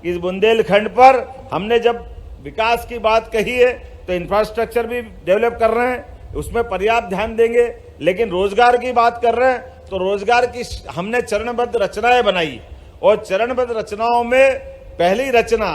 कि इस बुंदेलखंड पर हमने जब विकास की बात कही है तो इंफ्रास्ट्रक्चर भी डेवलप कर रहे हैं, उसमें पर्याप्त ध्यान देंगे। लेकिन रोजगार की बात कर रहे हैं तो रोजगार की हमने चरणबद्ध रचनाएं बनाई और चरणबद्ध रचनाओं में पहली रचना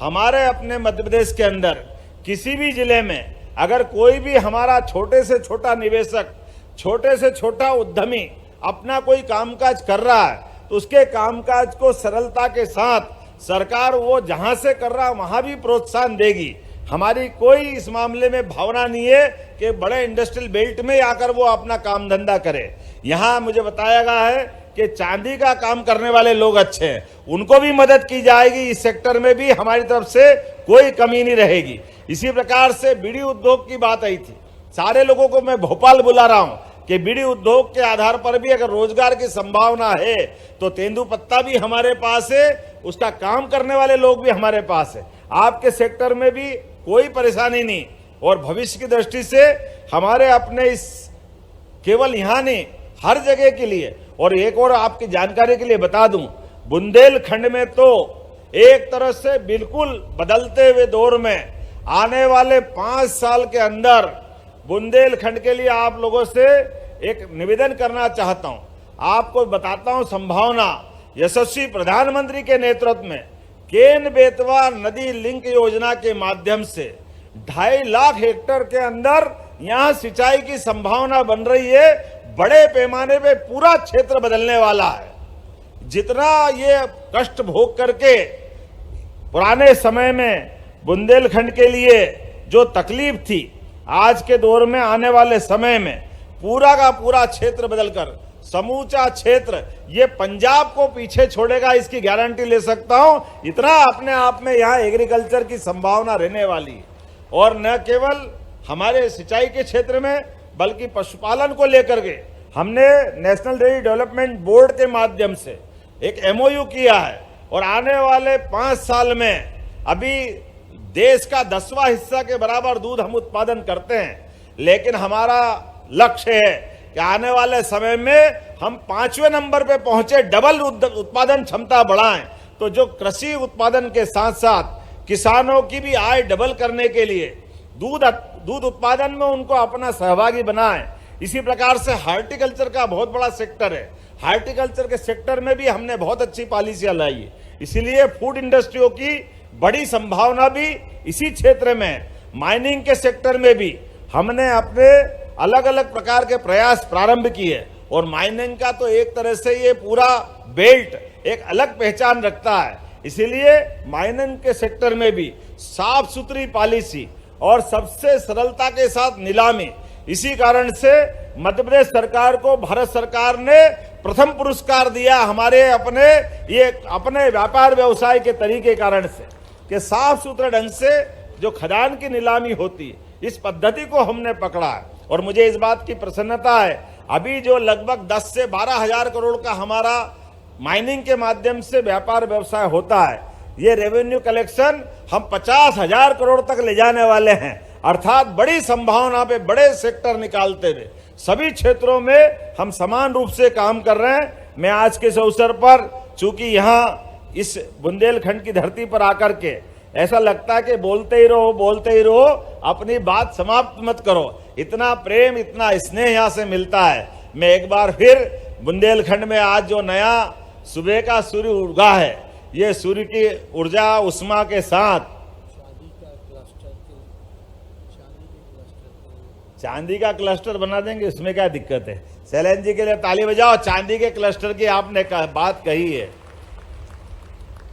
हमारे अपने मध्य प्रदेश के अंदर किसी भी जिले में अगर कोई भी हमारा छोटे से छोटा निवेशक, छोटे से छोटा उद्यमी अपना कोई कामकाज कर रहा है तो उसके कामकाज को सरलता के साथ सरकार वो जहां से कर रहा है वहां भी प्रोत्साहन देगी। हमारी कोई इस मामले में भावना नहीं है कि बड़े इंडस्ट्रियल बेल्ट में आकर वो अपना काम धंधा करे। यहाँ मुझे बताया गया है कि चांदी का काम करने वाले लोग अच्छे हैं, उनको भी मदद की जाएगी। इस सेक्टर में भी हमारी तरफ से कोई कमी नहीं रहेगी। इसी प्रकार से बीड़ी उद्योग की बात आई थी, सारे लोगों को मैं भोपाल बुला रहा हूं कि बीड़ी उद्योग के आधार पर भी अगर रोजगार की संभावना है तो तेंदुपत्ता भी हमारे पास है, उसका काम करने वाले लोग भी हमारे पास है। आपके सेक्टर में भी कोई परेशानी नहीं और भविष्य की दृष्टि से हमारे अपने इस केवल यहाँ नहीं हर जगह के लिए। और एक और आपकी जानकारी के लिए बता दूं, बुंदेलखंड में तो एक तरह से बिल्कुल बदलते हुए दौर में आने वाले 5 साल के अंदर बुंदेलखंड के लिए आप लोगों से एक निवेदन करना चाहता हूं। आपको बताता हूं संभावना, यशस्वी प्रधानमंत्री के नेतृत्व में केन बेतवा नदी लिंक योजना के माध्यम से 2.5 लाख हेक्टेयर के अंदर यहां सिंचाई की संभावना बन रही है। बड़े पैमाने पे पूरा क्षेत्र बदलने वाला है। जितना ये कष्ट भोग करके पुराने समय में बुंदेलखंड के लिए जो तकलीफ थी, आज के दौर में आने वाले समय में पूरा का पूरा क्षेत्र बदलकर समूचा क्षेत्र ये पंजाब को पीछे छोड़ेगा, इसकी गारंटी ले सकता हूं। इतना अपने आप में यहाँ एग्रीकल्चर की संभावना रहने वाली है। और न केवल हमारे सिंचाई के क्षेत्र में बल्कि पशुपालन को लेकर के हमने नेशनल डेयरी डेवलपमेंट बोर्ड के माध्यम से एक MOU किया है और आने वाले 5 साल में अभी देश का 10वां हिस्सा के बराबर दूध हम उत्पादन करते हैं, लेकिन हमारा लक्ष्य है कि आने वाले समय में हम 5वें नंबर पे पहुंचे, डबल उत्पादन क्षमता बढ़ाएं। तो जो कृषि उत्पादन के साथ साथ किसानों की भी आय डबल करने के लिए दूध उत्पादन में उनको अपना सहभागी बनाएं। इसी प्रकार से हार्टिकल्चर का बहुत बड़ा सेक्टर है, हार्टिकल्चर के सेक्टर में भी हमने बहुत अच्छी पॉलिसियां लाई है। इसीलिए फूड इंडस्ट्रियों की बड़ी संभावना भी इसी क्षेत्र में, माइनिंग के सेक्टर में भी हमने अपने अलग अलग प्रकार के प्रयास प्रारंभ किए। और माइनिंग का तो एक तरह से ये पूरा बेल्ट एक अलग पहचान रखता है। इसीलिए माइनिंग के सेक्टर में भी साफ सुथरी पॉलिसी और सबसे सरलता के साथ नीलामी, इसी कारण से मध्य प्रदेश सरकार को भारत सरकार ने प्रथम पुरस्कार दिया हमारे अपने व्यापार व्यवसाय के तरीके कारण से कि साफ सुथरे ढंग से जो खदान की नीलामी होती है, इस पद्धति को हमने पकड़ा है। और मुझे इस बात की प्रसन्नता है, अभी जो लगभग 10 से 12 हजार करोड़ का हमारा माइनिंग के माध्यम से व्यापार व्यवसाय होता है, ये रेवेन्यू कलेक्शन हम 50,000 करोड़ तक ले जाने वाले हैं। अर्थात बड़ी संभावना पे बड़े सेक्टर निकालते हुए सभी क्षेत्रों में हम समान रूप से काम कर रहे हैं। मैं आज के इस अवसर पर, चूंकि यहाँ इस बुंदेलखंड की धरती पर आकर के ऐसा लगता है कि बोलते ही रहो, अपनी बात समाप्त मत करो। इतना प्रेम, इतना स्नेह यहाँ से मिलता है। मैं एक बार फिर बुंदेलखंड में आज जो नया सुबह का सूर्य उगा है, ये सूर्य की ऊर्जा उष्मा के साथ चांदी का क्लस्टर बना देंगे, इसमें क्या दिक्कत है। शैलेंद्र जी के लिए ताली बजाओ। चांदी के क्लस्टर की आपने बात कही है,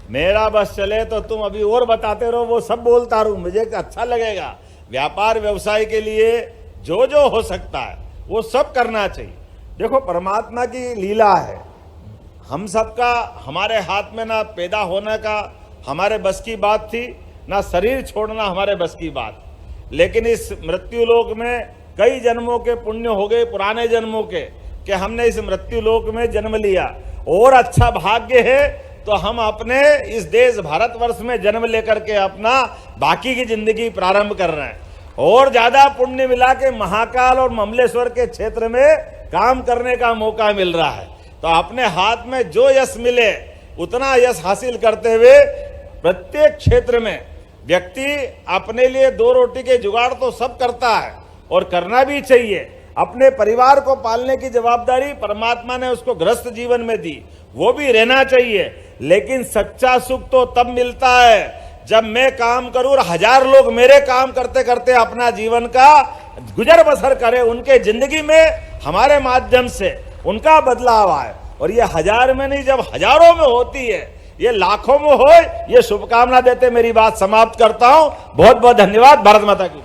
मेरा बस चले तो तुम अभी और बताते रहो, वो सब बोलता रहूं, मुझे अच्छा लगेगा। व्यापार व्यवसाय के लिए जो जो हो सकता है वो सब करना चाहिए। देखो, परमात्मा की लीला है, हम सबका हमारे हाथ में ना पैदा होने का हमारे बस की बात थी, ना शरीर छोड़ना हमारे बस की बात। लेकिन इस मृत्यु लोक में कई जन्मों के पुण्य हो गए, पुराने जन्मों के, कि हमने इस मृत्यु लोक में जन्म लिया। और अच्छा भाग्य है तो हम अपने इस देश भारतवर्ष में जन्म लेकर के अपना बाकी की जिंदगी प्रारंभ कर रहे हैं। और ज्यादा पुण्य मिला के महाकाल और ममलेश्वर के क्षेत्र में काम करने का मौका मिल रहा है। तो अपने हाथ में जो यश मिले उतना यश हासिल करते हुए प्रत्येक क्षेत्र में व्यक्ति अपने लिए दो रोटी के जुगाड़ तो सब करता है और करना भी चाहिए। अपने परिवार को पालने की जवाबदारी परमात्मा ने उसको गृहस्थ जीवन में दी, वो भी रहना चाहिए। लेकिन सच्चा सुख तो तब मिलता है जब मैं काम करूं और 1000 लोग मेरे काम करते करते अपना जीवन का गुजर बसर करें, उनके जिंदगी में हमारे माध्यम से उनका बदलाव आए। और ये 1000 में नहीं, जब हजारों में होती है, ये लाखों में हो, ये शुभकामना देते मेरी बात समाप्त करता हूं। बहुत बहुत धन्यवाद। भारत माता की।